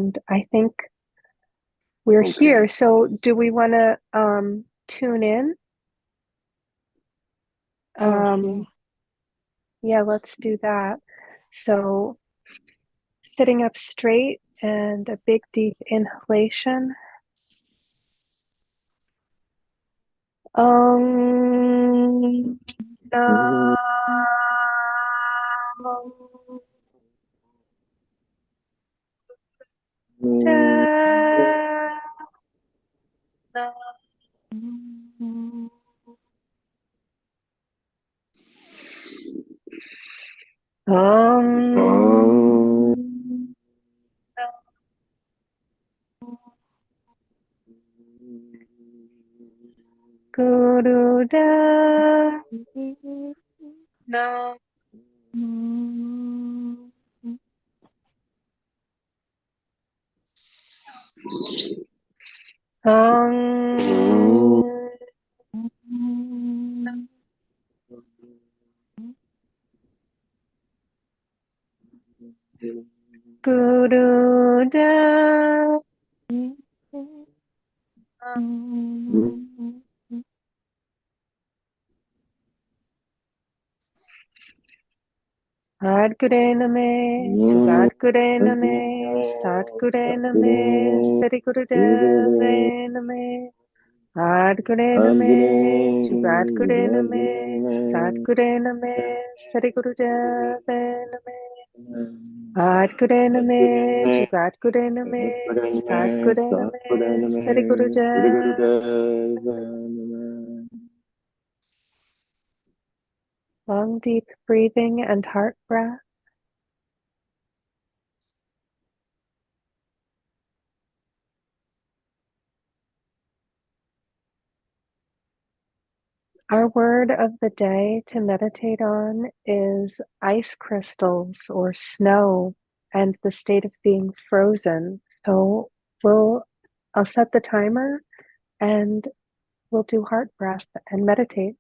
and I think we're Okay. here. So do we want to tune in? Yeah. Um, yeah, let's do that. So sitting up straight and a big deep inhalation. Um, Um, Guru no. Um, Guru Sadguru Name, Jugadguru Name, Satguru Name, Sri Guru Name, Sadguru Name, Jugadguru Name, Satguru Name, Sri Guru Name, Sadguru Name, Jugadguru Name, Satguru Name, Sri Guru Long deep breathing and heart breath. Our word of the day to meditate on is ice crystals or snow and the state of being frozen. So we'll I'll set the timer and we'll do heart breath and meditate.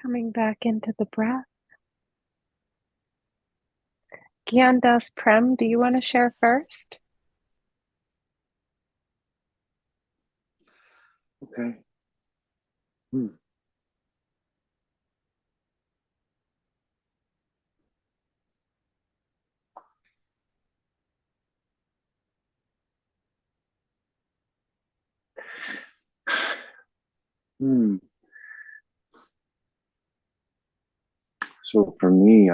Coming back into the breath. Gian Das Prem, do you want to share first? Okay. Hmm. Hmm. So for me,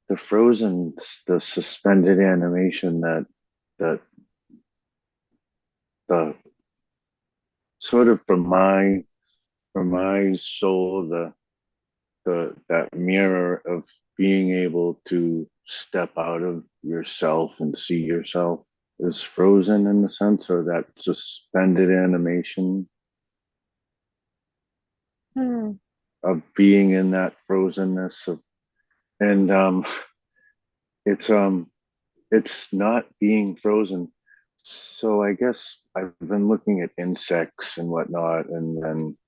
the frozen, the suspended animation that the sort of for my soul, the that mirror of being able to step out of yourself and see yourself is frozen in the sense, or that suspended animation Hmm. of being in that frozenness of, and it's it's not being frozen. So I guess I've been looking at insects and whatnot, and then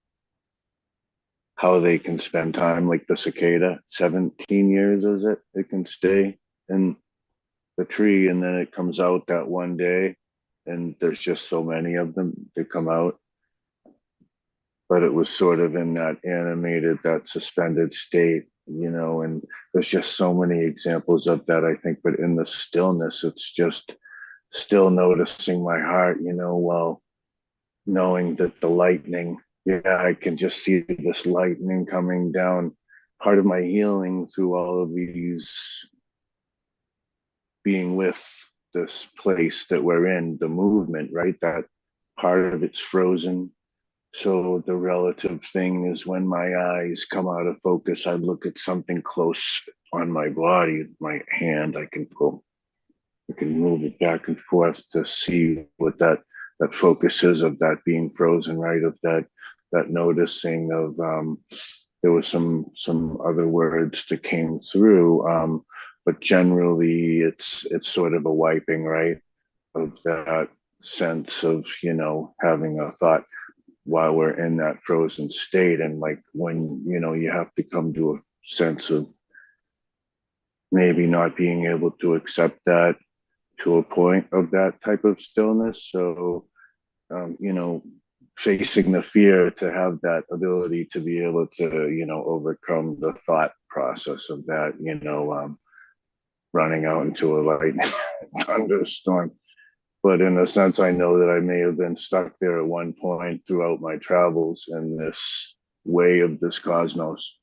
how they can spend time, like the cicada, 17 years is it? It can stay in the tree, and then it comes out that one day, and there's just so many of them that come out. But it was sort of in that animated, that suspended state, and there's just so many examples of that, I think. But in the stillness, it's just still noticing my heart, while knowing that the lightning, yeah, I can just see this lightning coming down. Part of my healing through all of these, being with this place that we're in, the movement, right? That part of it's frozen. So the relative thing is when my eyes come out of focus, I look at something close on my body, my hand, I can move it back and forth to see what that focus is of that being frozen, right? Of that noticing of, there was some other words that came through, but generally it's sort of a wiping, right? Of that sense of, having a thought while we're in that frozen state, and like when you have to come to a sense of maybe not being able to accept that to a point of that type of stillness. So, facing the fear to have that ability to be able to, overcome the thought process of that, running out into a lightning thunderstorm. But in a sense, I know that I may have been stuck there at one point throughout my travels in this way of this cosmos,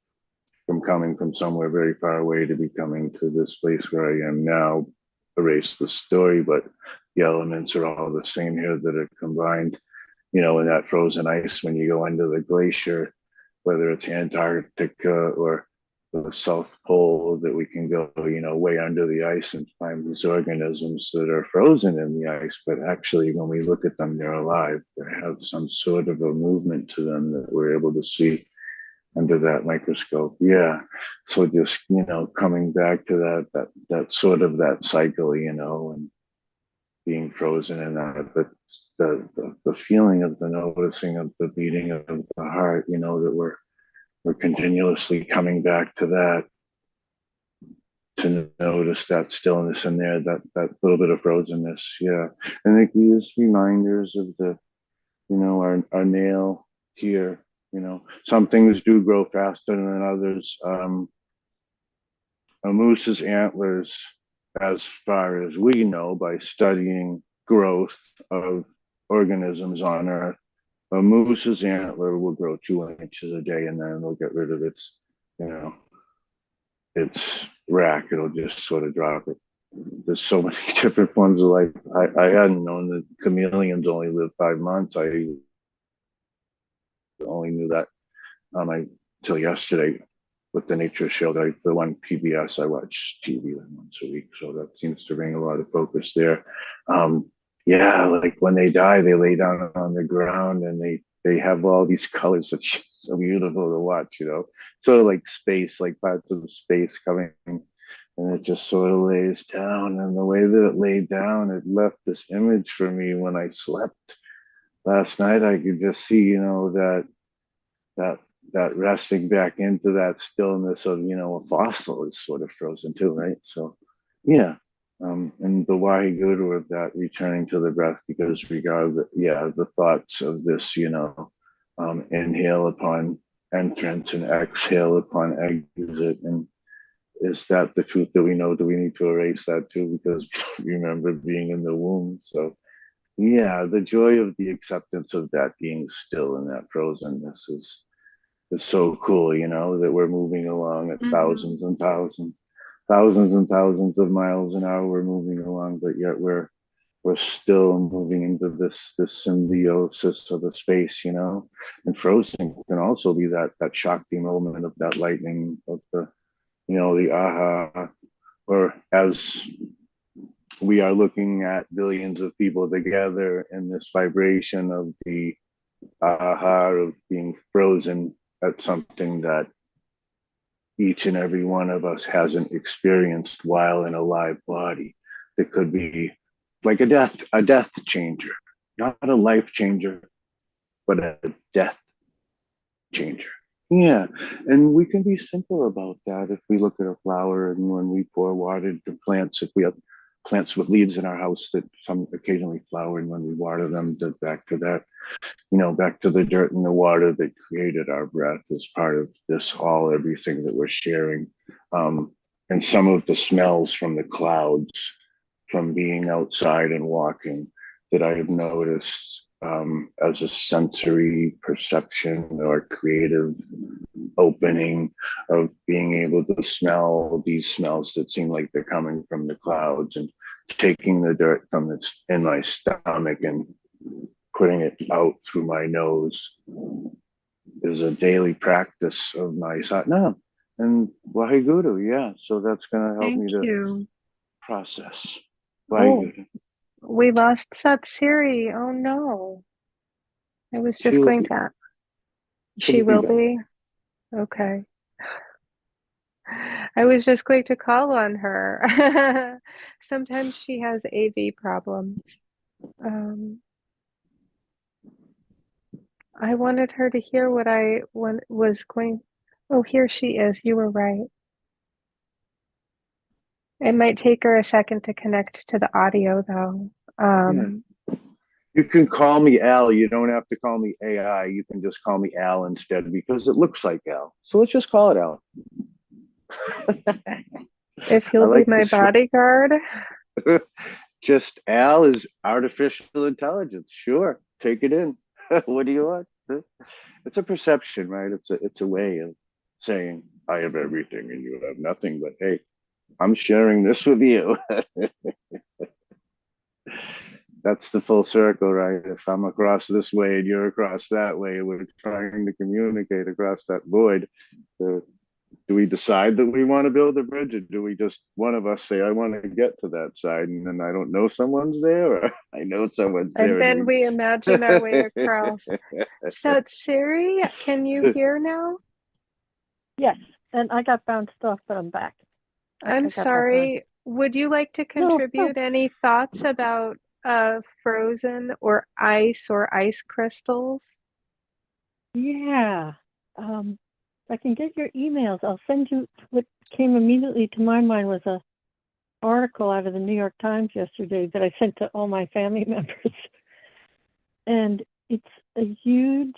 from coming from somewhere very far away to be coming to this place where I am now. Erase the story, but the elements are all the same here that are combined. In that frozen ice, when you go under the glacier, whether it's Antarctica or the South Pole, that we can go, way under the ice and find these organisms that are frozen in the ice. But actually, when we look at them, they're alive. They have some sort of a movement to them that we're able to see under that microscope. Yeah. So just, coming back to that sort of that cycle, and being frozen in that, but the feeling of the noticing of the beating of the heart, that we're continuously coming back to that, to notice that stillness in there, that little bit of frozenness. Yeah. And it gives reminders of our nail here. Some things do grow faster than others. A moose's antlers, as far as we know by studying growth of organisms on Earth, a moose's antler will grow 2 inches a day, and then it'll get rid of you know, its rack. It'll just sort of drop it. There's so many different forms of life. I hadn't known that chameleons only live 5 months. I only knew that I till yesterday with the nature show, that the one PBS I watch TV once a week, so that seems to bring a lot of focus there. Um, yeah, like when they die, they lay down on the ground and they have all these colors. It's just so beautiful to watch, sort of like space, like parts of space coming, and it just sort of lays down. And the way that it laid down, it left this image for me when I slept last night. I could just see, that that resting back into that stillness of, a fossil is sort of frozen too, right? So, yeah. And the wahiguru of that returning to the breath, because regardless, yeah, the thoughts of this, inhale upon entrance and exhale upon exit. And is that the truth that we know? Do we need to erase that too? Because we remember being in the womb. So, yeah, the joy of the acceptance of that being still in that frozenness is so cool, that we're moving along at Mm-hmm. thousands and thousands of miles an hour. We're moving along, but yet we're still moving into this symbiosis of the space, And frozen can also be that Shakti moment of that lightning of the aha, or as we are looking at billions of people together in this vibration of the aha of being frozen at something that each and every one of us hasn't experienced while in a live body. It could be like a death changer, not a life changer, but a death changer. Yeah, and we can be simple about that if we look at a flower and when we pour water to plants, if we have plants with leaves in our house that some occasionally flower, and when we water them, back to that, back to the dirt and the water that created our breath as part of this all, everything that we're sharing. And some of the smells from the clouds, from being outside and walking, that I have noticed as a sensory perception or creative opening of being able to smell these smells that seem like they're coming from the clouds, and taking the dirt from its in my stomach and putting it out through my nose is a daily practice of my satnam and Waheguru. Yeah, so that's going to help Thank me to you. process Oh, Waheguru. we lost Sat Siri. Oh no. I was She just will going be. to. She'll She be will back. be. Okay. I was just going to call on her. Sometimes she has AV problems. Um, I wanted her to hear what was going. Oh, here she is. You were right. It might take her a second to connect to the audio, though. Yeah. Um, You can call me Al. You don't have to call me AI. You can just call me Al instead because it looks like Al. So let's just call it Al. if I you'll be like my this. bodyguard. Just Al is artificial intelligence. Sure, take it in. What do you want? It's a perception, right? It's a way of saying I have everything and you have nothing. But hey, I'm sharing this with you. That's the full circle, right? If I'm across this way and you're across that way, we're trying to communicate across that void. Uh, do we decide that we want to build a bridge, or do we just one of us say, I want to get to that side, and then I don't know someone's there, or I know someone's And there, then and we imagine our way across. we So, Siri, can you hear now? Yes, and I got bounced off, but I'm back. I'm I got my phone. sorry. Would you like to No, no. contribute any thoughts about frozen or ice crystals? Yeah. If I can get your emails, I'll send you what came immediately to my mind was a article out of the New York Times yesterday that I sent to all my family members. And it's a huge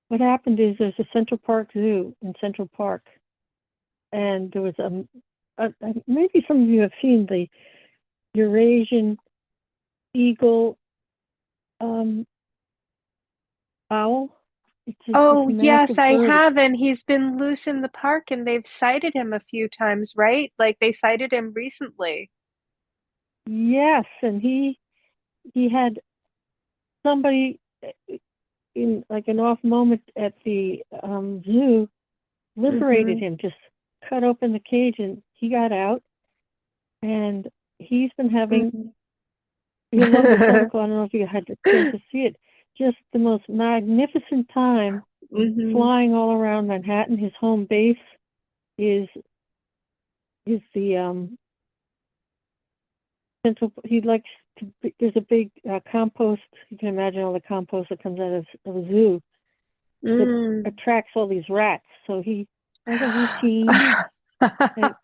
what happened is there's a Central Park Zoo in Central Park, and there was maybe some of you have seen the Eurasian eagle um, owl. It's this Oh, yes, massive I bird. have, and he's been loose in the park and they've sighted him a few times, right? Like they sighted him recently. Yes, and he had somebody in like an off moment at the zoo liberated Hmm. him, just cut open the cage, and he got out. And he's been having. Hmm. You'll love this article. I don't know if you had the chance to see it. Just the most magnificent time Hmm. flying all around Manhattan. His home base is the central. He likes to. There's a big compost. You can imagine all the compost that comes out of a zoo, Mm. attracts all these rats. So he has a routine, and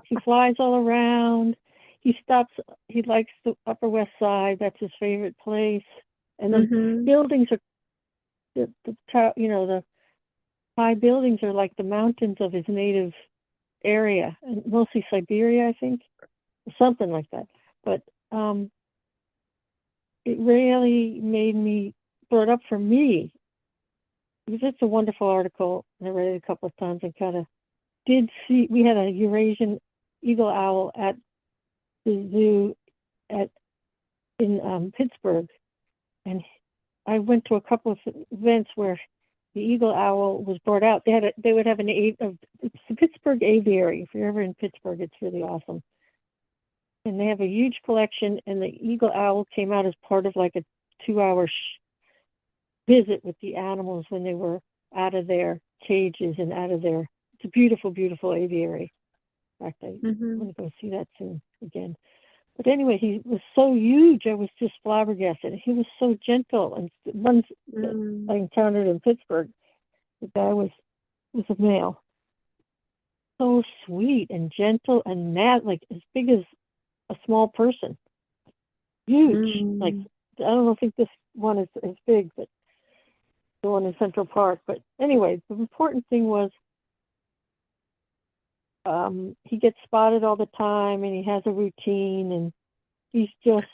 he flies all around. He stops. He likes the Upper West Side. That's his favorite place. And the Hmm. buildings are the high buildings are like the mountains of his native area, and mostly Siberia, I think, something like that. But it really made me brought up for me. It was just a wonderful article, and I read it a couple of times and kind of did see. We had a Eurasian eagle owl at the zoo at in Pittsburgh, and I went to a couple of events where the eagle owl was brought out. They would have it's the Pittsburgh Aviary. If you're ever in Pittsburgh, it's really awesome. And they have a huge collection, and the eagle owl came out as part of like a 2-hour visit with the animals when they were out of their cages and out of their. It's a beautiful, beautiful aviary. In fact, I want to go see that soon again. But anyway, he was so huge, I was just flabbergasted. He was so gentle. And ones that I encountered in Pittsburgh, the guy was a male. So sweet and gentle and mad, like as big as a small person. Huge. Like, I don't think this one is as big, but the one in Central Park. But anyway, the important thing was he gets spotted all the time, and he has a routine, and he's just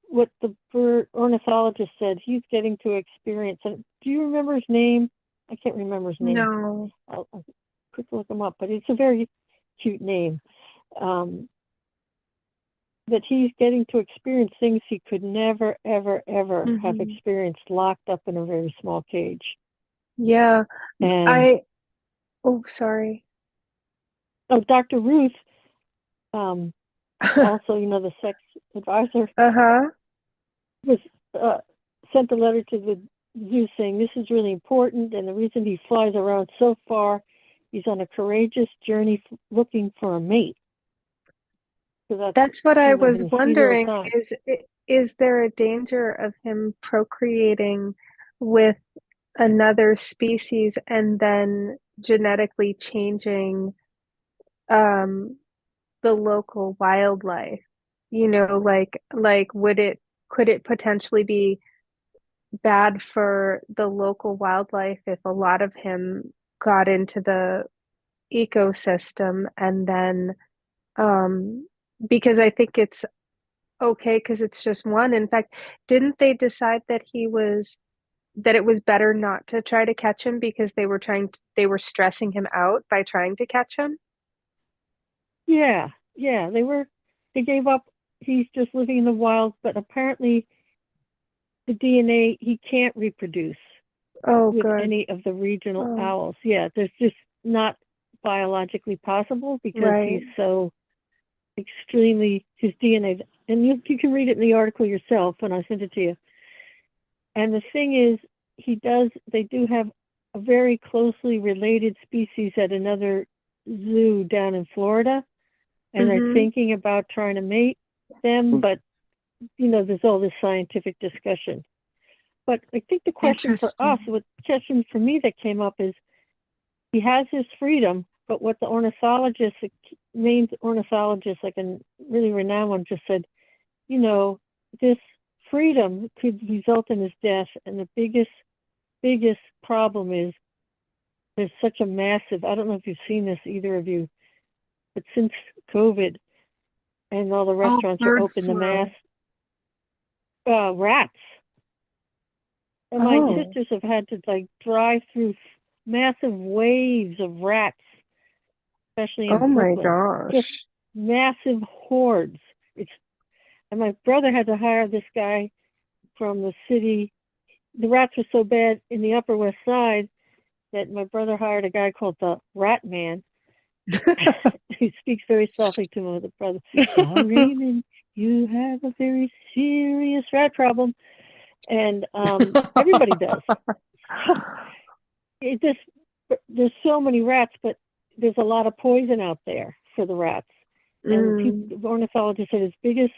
what the bird ornithologist said. He's getting to experience. And do you remember his name? I can't remember his name. No. I'll quick look him up, but it's a very cute name. That he's getting to experience things he could never, ever, ever have experienced locked up in a very small cage. Yeah. And oh, sorry. Oh, Dr. Ruth, also, the sex advisor, was sent a letter to the zoo saying this is really important, and the reason he flies around so far, he's on a courageous journey looking for a mate. So that's what I was in his wondering. time. Is there a danger of him procreating with another species and then genetically changing the local wildlife? Like could it potentially be bad for the local wildlife if a lot of him got into the ecosystem and then because I think it's okay because it's just one. In fact, didn't they decide that it was better not to try to catch him because they were stressing him out by trying to catch him? Yeah, they gave up. He's just living in the wild, but apparently the DNA, he can't reproduce with Good. any of the regional owls. Yeah, there's just not biologically possible because he's so extremely, his DNA, and you can read it in the article yourself when I sent it to you. And the thing is, they do have a very closely related species at another zoo down in Florida, and they're thinking about trying to mate them, but there's all this scientific discussion. But I think the question for us, what question for me that came up is, he has his freedom, but what the main ornithologist, like a really renowned one, just said, this freedom could result in his death, and the biggest problem is there's such a massive, I don't know if you've seen this, either of you, but since COVID and all the restaurants are open, the mass rats. And my sisters have had to drive through massive waves of rats, especially in Brooklyn. My gosh. Just massive hordes. And my brother had to hire this guy from the city. The rats were so bad in the Upper West Side that my brother hired a guy called the Rat Man. He speaks very softly to my brother. Oh, Raymond, you have a very serious rat problem. And everybody does. There's so many rats, but there's a lot of poison out there for the rats. And the ornithologist said his biggest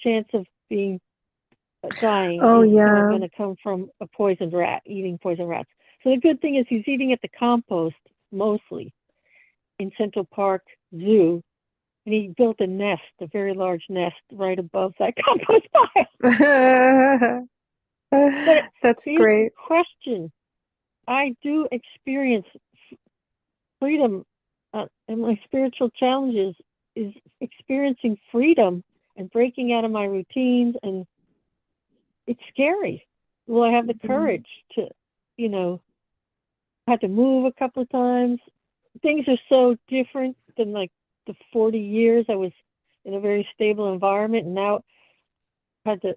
chance of dying is going to come from a poisoned rat, eating poisoned rats. So the good thing is he's eating at the compost mostly in Central Park Zoo, and he built a nest, a very large nest, right above that compost pile. But That's here's the great. question: I do experience freedom, and my spiritual challenges is experiencing freedom and breaking out of my routines, and it's scary. Will I have the courage to, you know, had to move a couple of times? Things are so different than like the 40 years I was in a very stable environment, and now had to,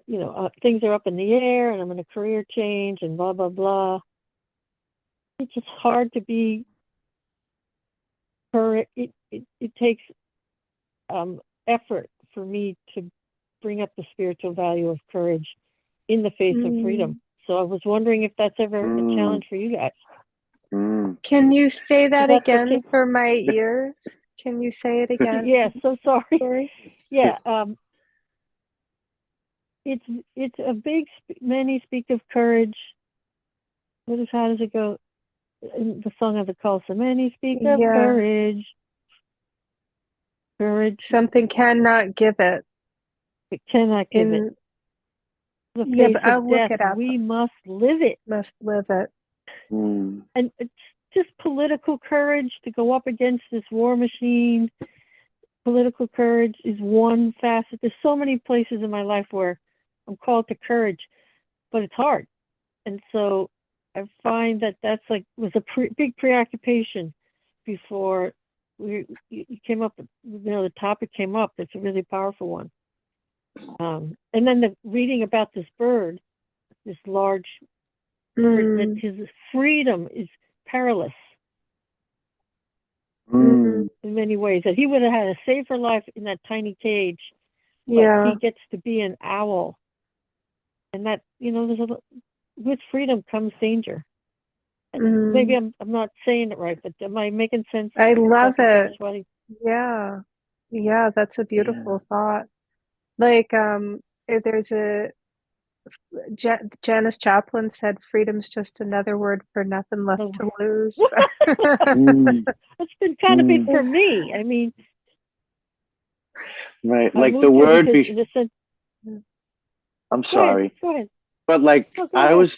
things are up in the air, and I'm in a career change, and blah blah blah. It's just hard to be courage. It takes effort for me to bring up the spiritual value of courage in the face of freedom. So I was wondering if that's ever a challenge for you guys. Can you say that again okay? for my ears? Can you say it again? Yeah, so sorry. Sorry. Yeah, it's a big. Many speak of courage. How does it go? In the song of the call, so many speak of Yeah. courage. Courage. Something cannot give it. It cannot give it. The Yeah, face but I'll of look death, it up. we must live it. Must live it. And it's just political courage to go up against this war machine. Political courage is one facet. There's so many places in my life where I'm called to courage, but it's hard. And so I find that that's like was a big preoccupation before you came up. The topic came up. It's a really powerful one. And then the reading about this bird, this large bird, that his freedom is perilous in many ways. That he would have had a safer life in that tiny cage, but he gets to be an owl, and that with freedom comes danger. Maybe I'm not saying it right, but am I making sense? I love it. Yeah, that's a beautiful thought. Like, there's Janis Joplin said, "Freedom's just another word for nothing left to lose." That's been kind of big for me. I mean, right, like the word. I'm sorry. Go ahead. But like I ahead. was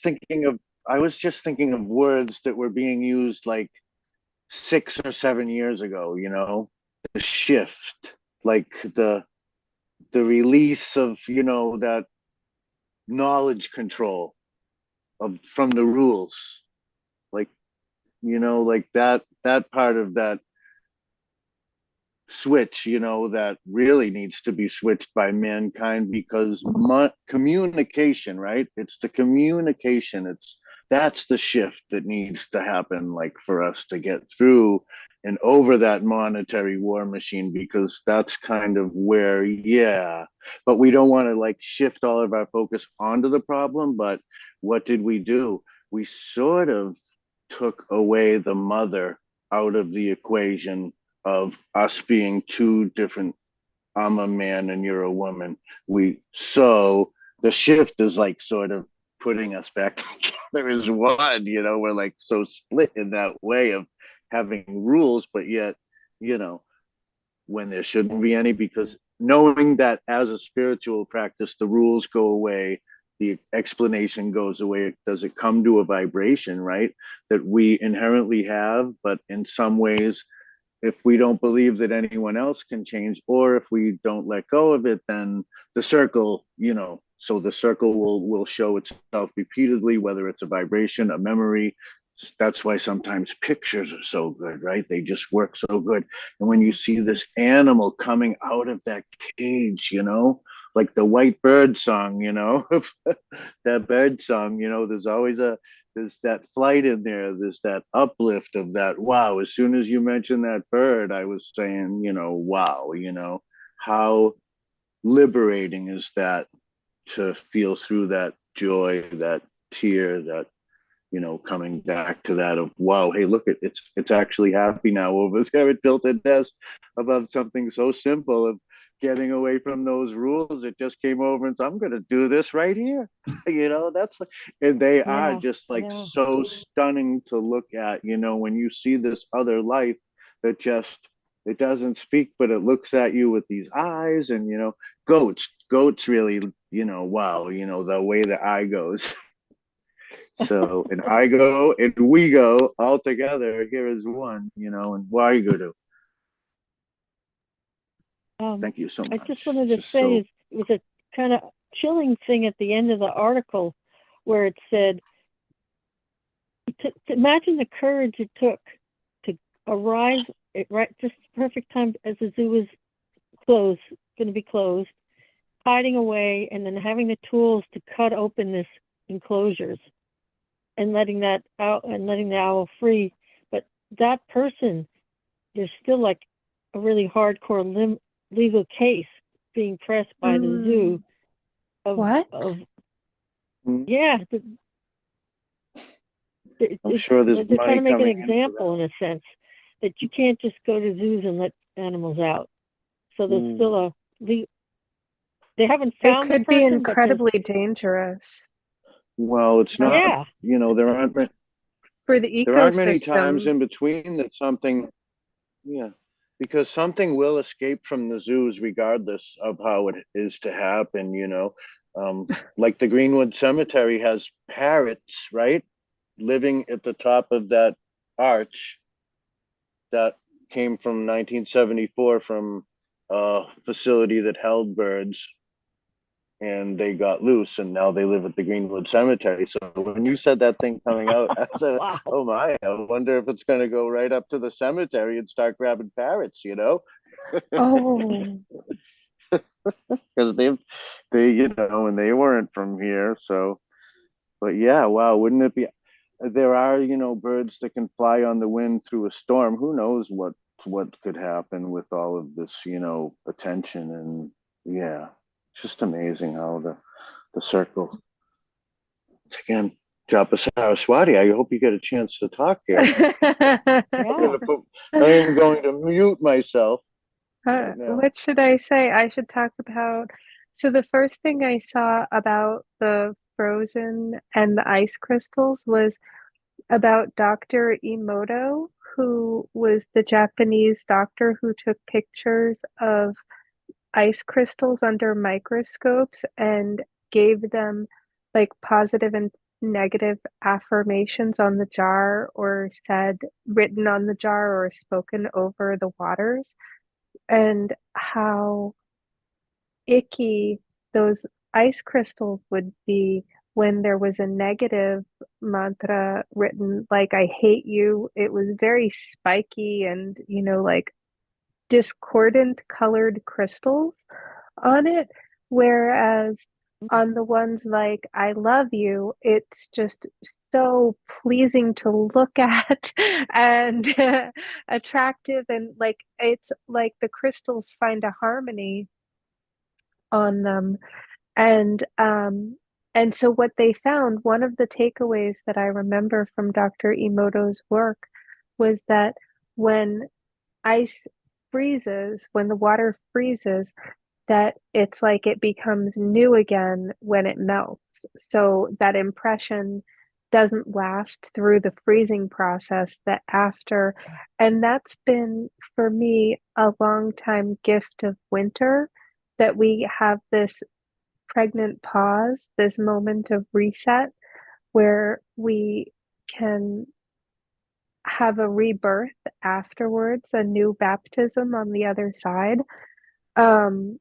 just thinking of words that were being used like 6 or 7 years ago, the shift, like the release of, that knowledge control from the rules. Like, like that part of that switch, that really needs to be switched by mankind, because communication, right? It's the communication. That's the shift that needs to happen, like for us to get through and over that monetary war machine, because that's kind of where, but we don't want to like shift all of our focus onto the problem. But what did we do? We sort of took away the mother out of the equation of us being two different. I'm a man and you're a woman. So the shift is like sort of putting us back together as one. We're like so split in that way of having rules, but yet, when there shouldn't be any, because knowing that as a spiritual practice, the rules go away, the explanation goes away. Does it come to a vibration, right? That we inherently have, but in some ways, if we don't believe that anyone else can change, or if we don't let go of it, then the circle, so the circle will show itself repeatedly, whether it's a vibration, a memory. That's why sometimes pictures are so good, right? They just work so good. And when you see this animal coming out of that cage, like the white bird song, that bird song, there's that flight in there. There's that uplift of that. Wow. As soon as you mentioned that bird, I was saying, wow, how liberating is that, to feel through that joy, that tear, that, coming back to that of, wow, hey, look, it's actually happy now over there. It built a nest above something so simple of getting away from those rules. It just came over and said, I'm going to do this right here. That's like, and they are Yeah, just like yeah. so stunning to look at, when you see this other life that just, it doesn't speak, but it looks at you with these eyes. And, goats really, wow, the way the eye goes. So, and I go and we go all together here is one, and why you go to. Thank you so I just much. wanted It's to just say so. it was a kind of chilling thing at the end of the article where it said, to imagine the courage it took to arrive at just the perfect time as the zoo was going to be closed, hiding away, and then having the tools to cut open this enclosures and letting that out and letting the owl free. But that person, there's still like a really hardcore legal case being pressed by the zoo What? of Hmm. yeah, I'm sure there's they're trying money to make an coming in for example in a sense that you can't just go to zoos and let animals out. So that. there's still they haven't It found the could be person, but there's incredibly dangerous Well, it's not, yeah, for the there aren't many times ecosystem. in between that something, yeah, because something will escape from the zoos regardless of how it is to happen. Like the Greenwood Cemetery has parrots, right? Living at the top of that arch that came from 1974 from a facility that held birds, and they got loose and now they live at the Greenwood Cemetery. So when you said that thing coming out, I said, wow. oh my, I wonder if it's going to go right up to the cemetery and start grabbing parrots. Oh, Because and they weren't from here. So, but yeah, wow, wouldn't it be? There are, birds that can fly on the wind through a storm. Who knows what could happen with all of this, attention. And yeah, it's just amazing how the circle. Again, Japa Saraswati, I hope you get a chance to talk here. Yeah. I am going to mute myself right now. What should I say? I should talk about. So the first thing I saw about the frozen and the ice crystals was about Dr. Emoto, who was the Japanese doctor who took pictures of ice crystals under microscopes and gave them like positive and negative affirmations on the jar or said written on the jar or spoken over the waters, and how icky those ice crystals would be when there was a negative mantra written, like I hate you. It was very spiky and, like discordant colored crystals on it. Whereas on the ones like I love you, it's just so pleasing to look at and attractive. And like it's like the crystals find a harmony on them. And so what they found, one of the takeaways that I remember from Dr. Emoto's work was that when ice freezes, when the water freezes, that it's like it becomes new again when it melts. So that impression doesn't last through the freezing process that after. And that's been for me a long time gift of winter, that we have this pregnant pause, this moment of reset where we can have a rebirth afterwards, a new baptism on the other side. Um,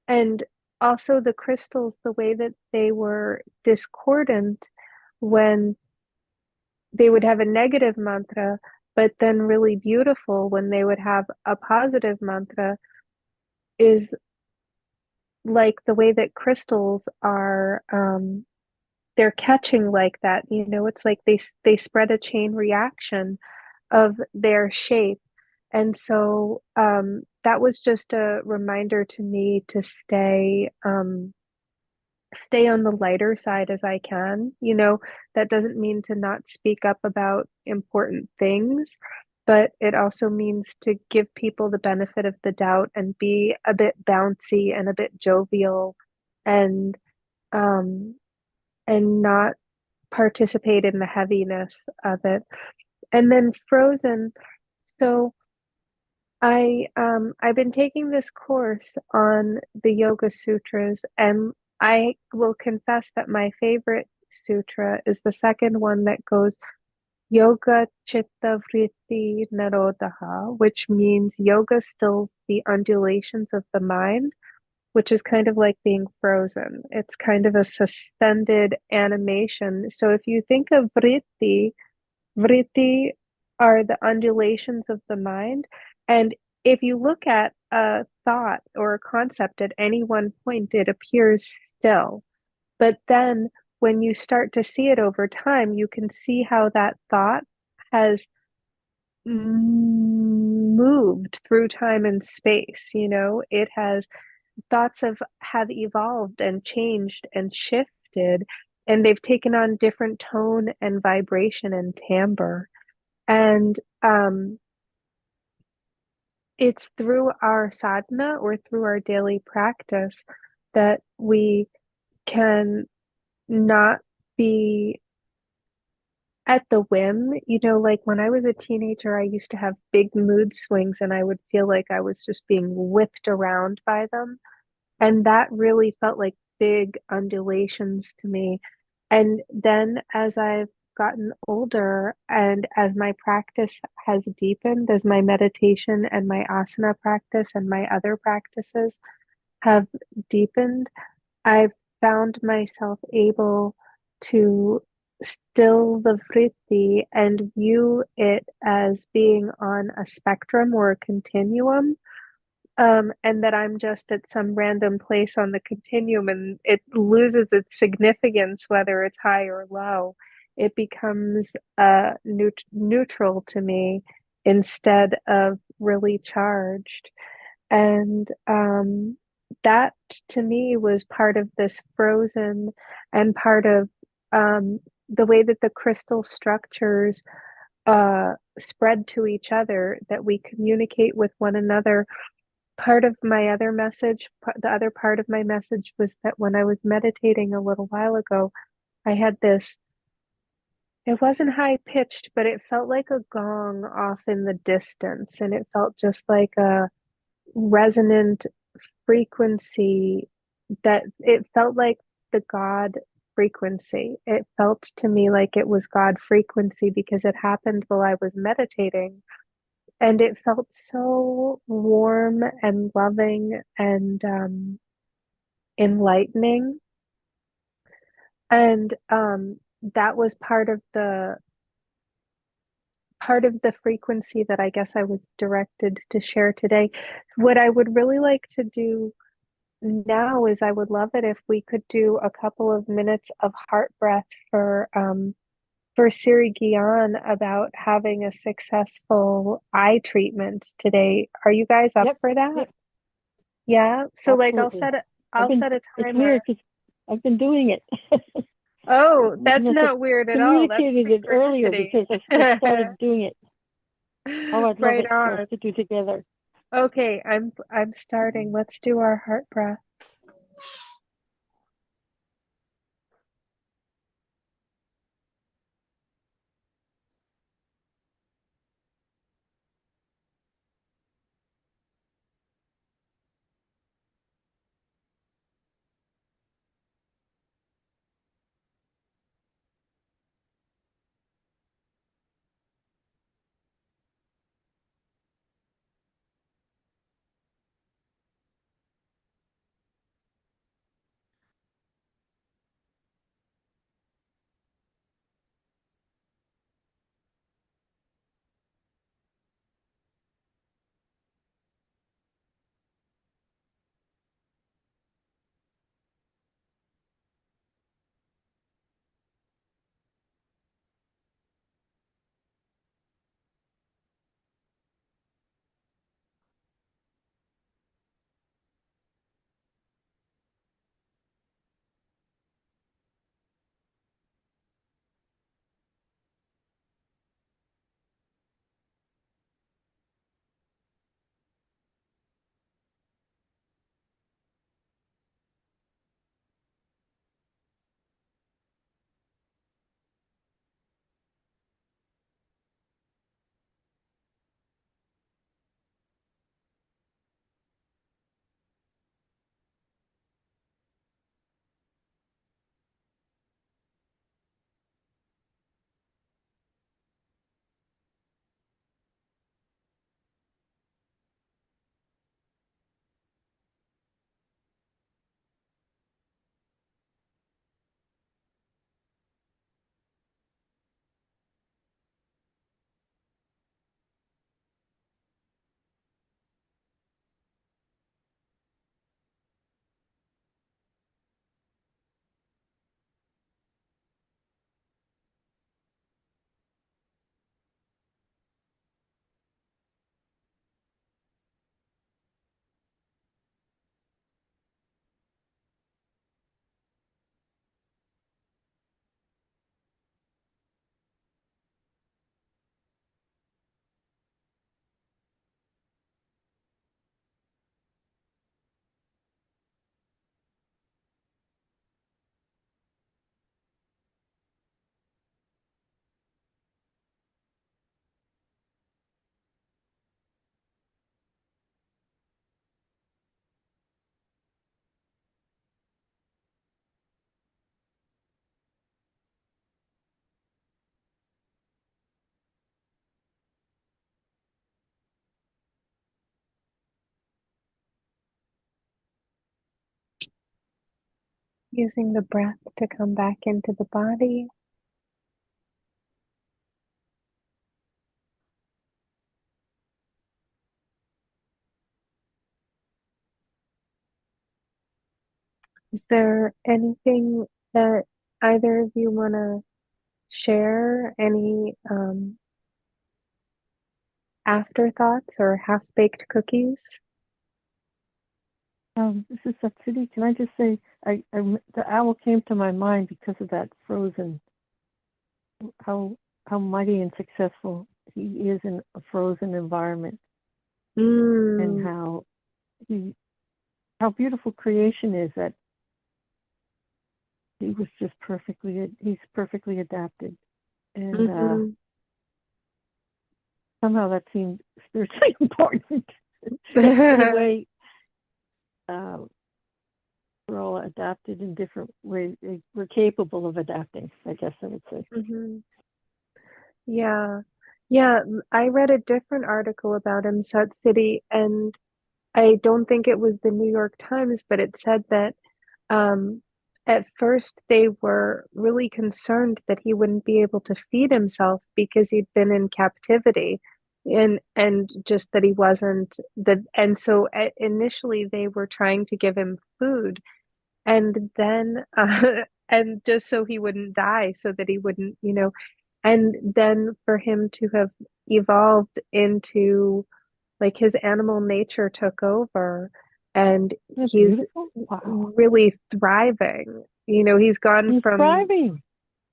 and also the crystals, the way that they were discordant when they would have a negative mantra, but then really beautiful when they would have a positive mantra, is like the way that crystals are they're catching like that. It's like they spread a chain reaction of their shape. And so that was just a reminder to me to stay on the lighter side as I can. That doesn't mean to not speak up about important things, but it also means to give people the benefit of the doubt and be a bit bouncy and a bit jovial and um and not participate in the heaviness of it. And then Frozen, so I've been taking this course on the Yoga Sutras, and I will confess that my favorite sutra is the second one that goes Yoga Chitta Vritti Narodaha, which means yoga stills the undulations of the mind, which is kind of like being frozen. It's kind of a suspended animation. So if you think of vritti, vritti are the undulations of the mind. And if you look at a thought or a concept at any one point, it appears still. But then when you start to see it over time, you can see how that thought has moved through time and space. It has thoughts have evolved and changed and shifted, and they've taken on different tone and vibration and timbre. And it's through our sadhana or through our daily practice that we can not be at the whim. Like when I was a teenager, I used to have big mood swings and I would feel like I was just being whipped around by them. And that really felt like big undulations to me. And then as I've gotten older and as my practice has deepened, as my meditation and my asana practice and my other practices have deepened, I've found myself able to still the vritti and view it as being on a spectrum or a continuum, and that I'm just at some random place on the continuum and it loses its significance whether it's high or low. It becomes neutral to me instead of really charged. And that to me was part of this frozen and part of the way that the crystal structures spread to each other, that we communicate with one another. Part of my other message, the other part of my message was that when I was meditating a little while ago, I had this, it wasn't high pitched, but it felt like a gong off in the distance. And it felt just like a resonant frequency that it felt like the God frequency. It felt to me like it was God frequency because it happened while I was meditating. And it felt so warm and loving and enlightening. And that was part of the frequency that I guess I was directed to share today. What I would really like to do now is I would love it if we could do a couple of minutes of heart breath for Siri Gian about having a successful eye treatment today. Are you guys up Yep, for that? yep, Yeah. So like absolutely. I'll set a It's timer. weird because I've been doing it. Oh, We that's must have not weird at all. That's communicated it earlier synchronicity. because I started doing it. Oh, I'd love Right it for us on. to do together. Okay, I'm starting. Let's do our heart breath. Using the breath to come back into the body. Is there anything that either of you want to share? Any afterthoughts or half-baked cookies? This is Siri. Can I just say, the owl came to my mind because of that frozen, how mighty and successful he is in a frozen environment, and Mm, how beautiful creation is, that he's perfectly adapted, and hmm somehow that seemed spiritually important. In a way, uh, we're all adapted in different ways. We're capable of adapting, I guess I would say. hmm Yeah. Yeah, I read a different article about him, Sut City, and I don't think it was the New York Times, but it said that um, at first they were really concerned that he wouldn't be able to feed himself because he'd been in captivity, and just that he wasn't that, and so initially they were trying to give him food, and then and just so he wouldn't die, so that he wouldn't, and then for him to have evolved into like his animal nature took over, and Isn't that he's beautiful? Wow, really thriving. He's gone he's from, thriving.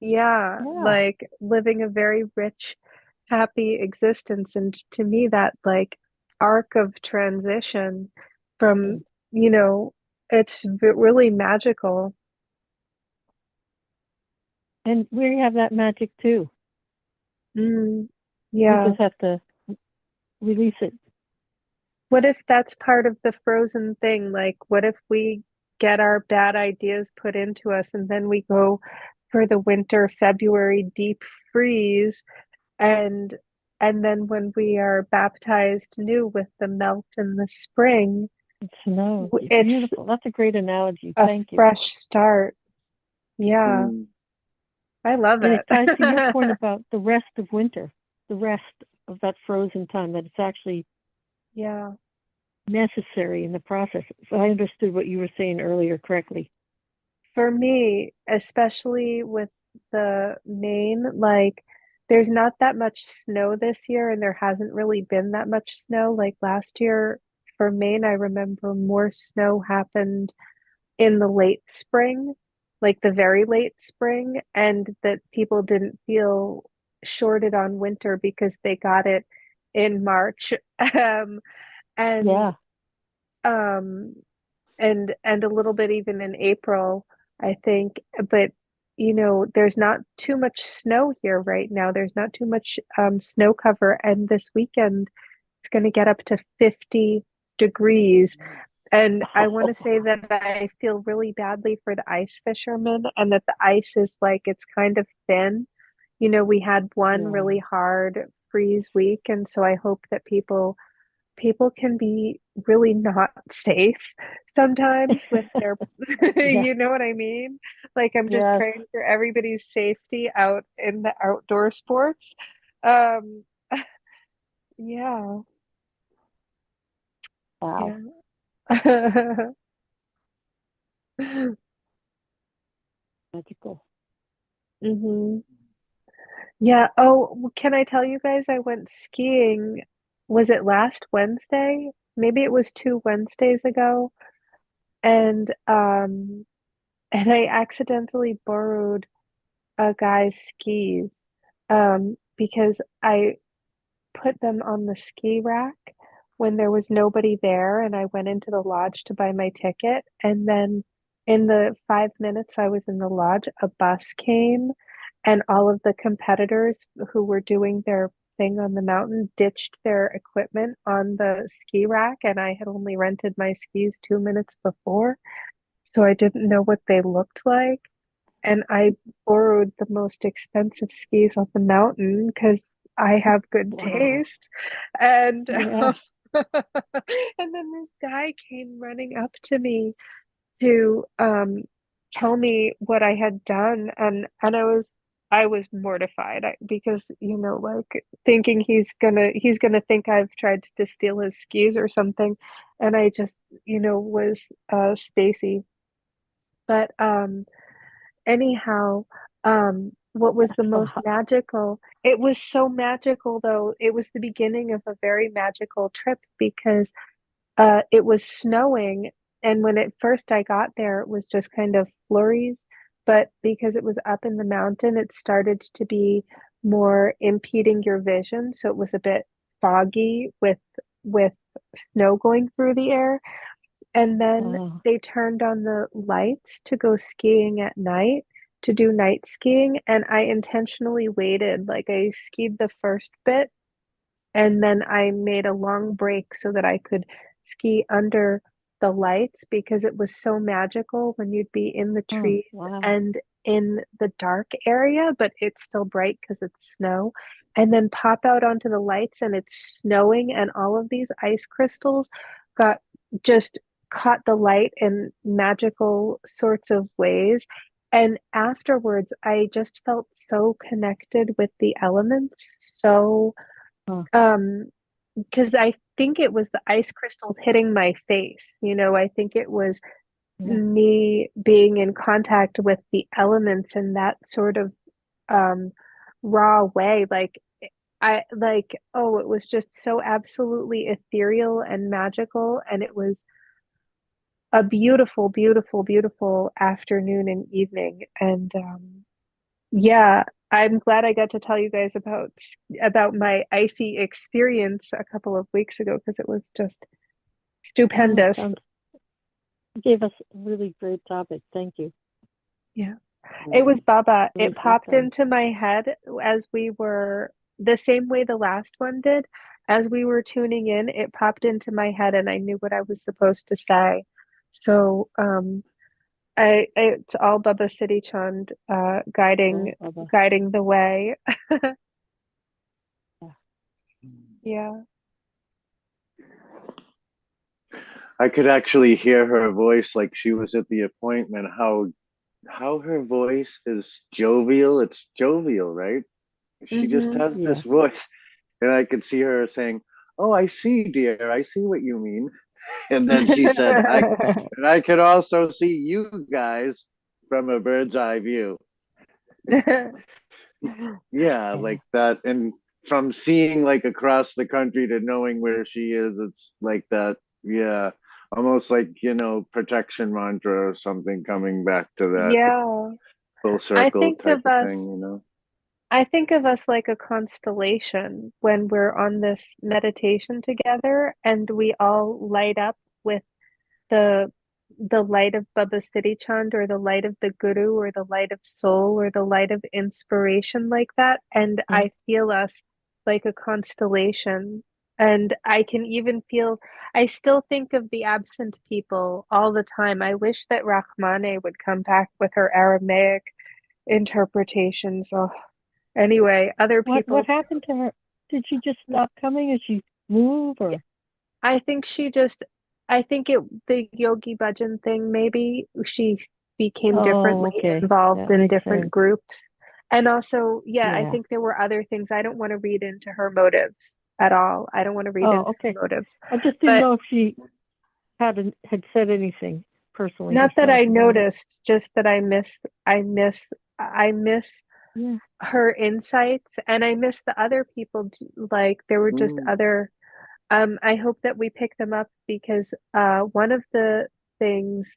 yeah, Yeah, like living a very rich, happy existence. And to me, that like arc of transition from, you know, it's really magical. and we have that magic too. Mm, We yeah. just have to release it. What if that's part of the frozen thing? Like, what if we get our bad ideas put into us and then we go for the winter February deep freeze, and then when we are baptized new with the melt in the spring, Snow, it's beautiful. That's a great analogy. a Thank you. fresh start. Yeah, Mm. I love And it ties to your point it. about the rest of winter, the rest of that frozen time, that it's actually Yeah. necessary in the process. So I understood what you were saying earlier correctly. For me, especially with the Maine, like there's not that much snow this year, and there hasn't really been that much snow. Like last year for Maine, I remember more snow happened in the late spring, like the very late spring, and that people didn't feel shorted on winter because they got it in March. And Yeah, um and a little bit even in April, I think. But there's not too much snow here right now. There's not too much snow cover, and this weekend it's going to get up to 50 degrees. And I want to say that I feel really badly for the ice fishermen, and that the ice is like it's kind of thin. We had one yeah, really hard freeze week, and so I hope that people can be really not safe sometimes with their yeah, you know what I mean? Like I'm just yes. praying for everybody's safety out in the outdoor sports. Um yeah, Wow, yeah. magical. hmm Yeah. Oh, can I tell you guys I went skiing, was it last Wednesday? Maybe it was 2 Wednesdays ago. And and I accidentally borrowed a guy's skis because I put them on the ski rack when there was nobody there, and I went into the lodge to buy my ticket. And then in the 5 minutes I was in the lodge, a bus came, and all of the competitors who were doing their thing on the mountain ditched their equipment on the ski rack, and I had only rented my skis 2 minutes before, so I didn't know what they looked like. And I borrowed the most expensive skis on the mountain because I have good Wow. taste. And Yeah. and then this guy came running up to me to tell me what I had done, and I was mortified because like thinking he's gonna think I've tried to steal his skis or something, and I just was Stacy. But anyhow, what was the most magical? It was so magical though. It was the beginning of a very magical trip because it was snowing, and when at first I got there, it was just kind of flurries. But because it was up in the mountain, it started to be more impeding your vision, so it was a bit foggy with snow going through the air. And then Oh, they turned on the lights to go skiing at night, to do night skiing, and I intentionally waited. Like I skied the first bit and then I made a long break so that I could ski under the lights because it was so magical when you'd be in the oh, trees wow. and in the dark area, but it's still bright because it's snow. And then pop out onto the lights and it's snowing, and all of these ice crystals got just caught the light in magical sorts of ways. And afterwards, I just felt so connected with the elements, so Oh, um, because I think it was the ice crystals hitting my face. I think it was yeah. me being in contact with the elements in that sort of um raw way. Like oh, it was just so absolutely ethereal and magical, and it was a beautiful, beautiful, beautiful afternoon and evening. And yeah, I'm glad I got to tell you guys about my icy experience a couple of weeks ago because it was just Oh, stupendous. sounds, you gave us a really great topic. Thank you. Yeah. It Really, was Baba. really It popped fulfilling. into my head as we were the same way the last one did. As we were tuning in, it popped into my head and I knew what I was supposed to say. So, it's all Baba City Chand Yeah, Baba. guiding the way. Yeah. Yeah. I could actually hear her voice like she was at the appointment. How her voice is jovial. It's jovial, right? She just Mm-hmm. has this Yeah. voice, and I could see her saying, "Oh, I see, dear. I see what you mean." And then she said, I could also see you guys from a bird's eye view." Yeah, Yeah. like that. And from seeing like across the country to knowing where she is, it's like that. Yeah. Almost like, protection mantra or something, coming back to that Yeah. full I circle think type of of us thing. I think of us like a constellation when we're on this meditation together and we all light up with the the light of Baba Siddhi Chand or the light of the Guru or the light of soul or the light of inspiration like that. And Mm. I feel us like a constellation. And I can even feel, I still think of the absent people all the time. I wish that Rahmane would come back with her Aramaic interpretations. Oh, anyway, other What people happened to her? Did she just stop coming? Did she move too. or? I think she just, I think it, the Yogi Bhajan thing, maybe she became Oh, differently okay. involved That in makes different sense. groups. And also, yeah, I Yeah. think there were other things. I don't want to read into her motives at all. I don't want to read Oh, into her okay. motives. I just didn't But know if she had said anything personally not that herself I about it. noticed, just that I miss Yeah. her insights and I miss the other people. Like there were just Mm. other I hope that we pick them up because one of the things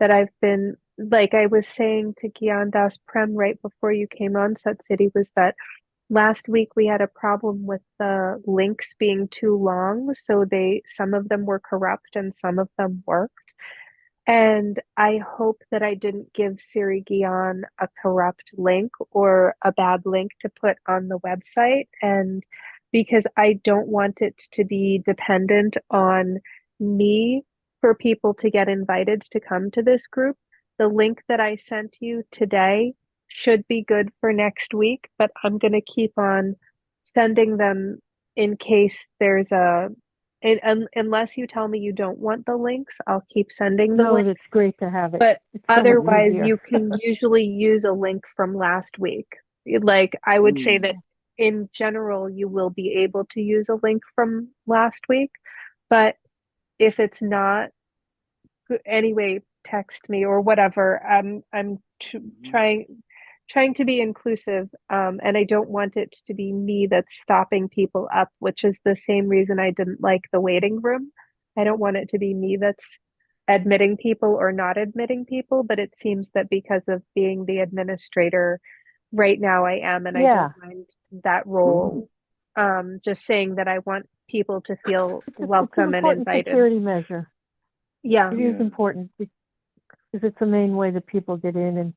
that I've been like I was saying to Gyan Das Prem right before you came on Sut City was that last week we had a problem with the links being too long, so some of them were corrupt and some of them worked. And I hope that I didn't give Siri Gian a corrupt link or a bad link to put on the website. And because I don't want it to be dependent on me for people to get invited to come to this group, the link that I sent you today should be good for next week, but I'm going to keep on sending them in case there's unless you tell me you don't want the links, I'll keep sending the No, link. it's great to have it. But It's so much otherwise, easier. you can usually use a link from last week. Like, I would say that in general, you will be able to use a link from last week. But if it's not, anyway, text me or whatever. I'm trying to be inclusive, and I don't want it to be me that's stopping people up, which is the same reason I didn't like the waiting room. I don't want it to be me that's admitting people or not admitting people, but it seems that because of being the administrator right now, I am, and I Yeah, don't mind that role. Just saying that I want people to feel it's an welcome and important invited. security measure. Yeah, It is important because it's the main way that people get in, and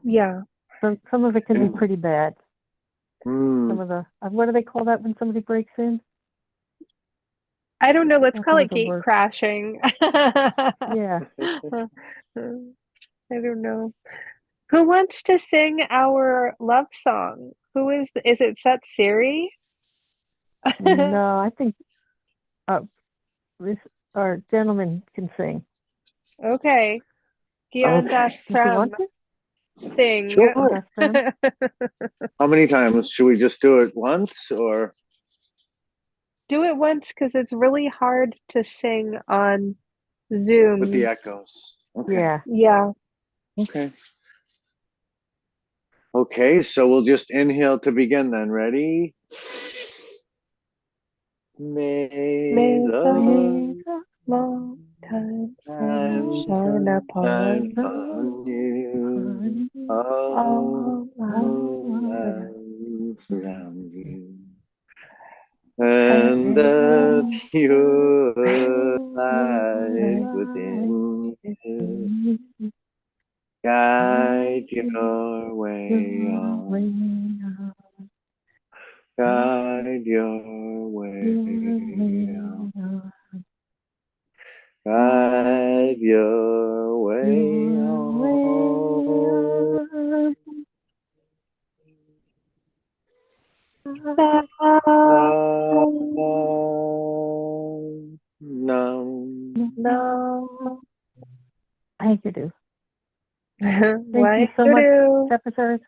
yeah. some of it can be pretty bad. Mm. Some of the what do they call that when somebody breaks in? I don't know. Let's Can't call think it of the gate word. crashing. Yeah. I don't know. Who wants to sing our love song? Who is it set Siri? No, I think uh, this our gentleman can sing. Okay. Gian Okay. das Does he Prem. want to? Sing. Sure. Das Prem? How many times? Should we just do it once or Do it once because it's really hard to sing on with the Zooms. echoes? Okay. Yeah. Yeah. Okay. Okay, so we'll just inhale to begin then. Ready? May May the the long time sun shine shine upon on you, all all around. life around you, and the And pure light light within you within you, guide guide your way your way on, on, guide your your way on. way on, Guide your way your on. way on. No. Thank you, do. Thank you Why so much, do? Secretary,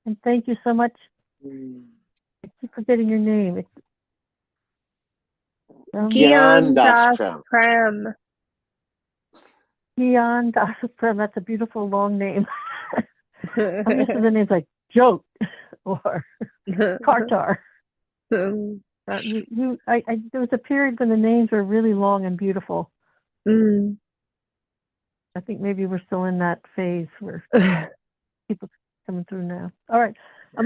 and thank you so much. I keep forgetting your name. It's Gian Gian das das Prem. Prem. Gian Dasprem. That's a beautiful long name. I'm used to the names like Jote or Kartar. There was a period when the names were really long and beautiful. Mm. I think maybe we're still in that phase where people coming through now. All right.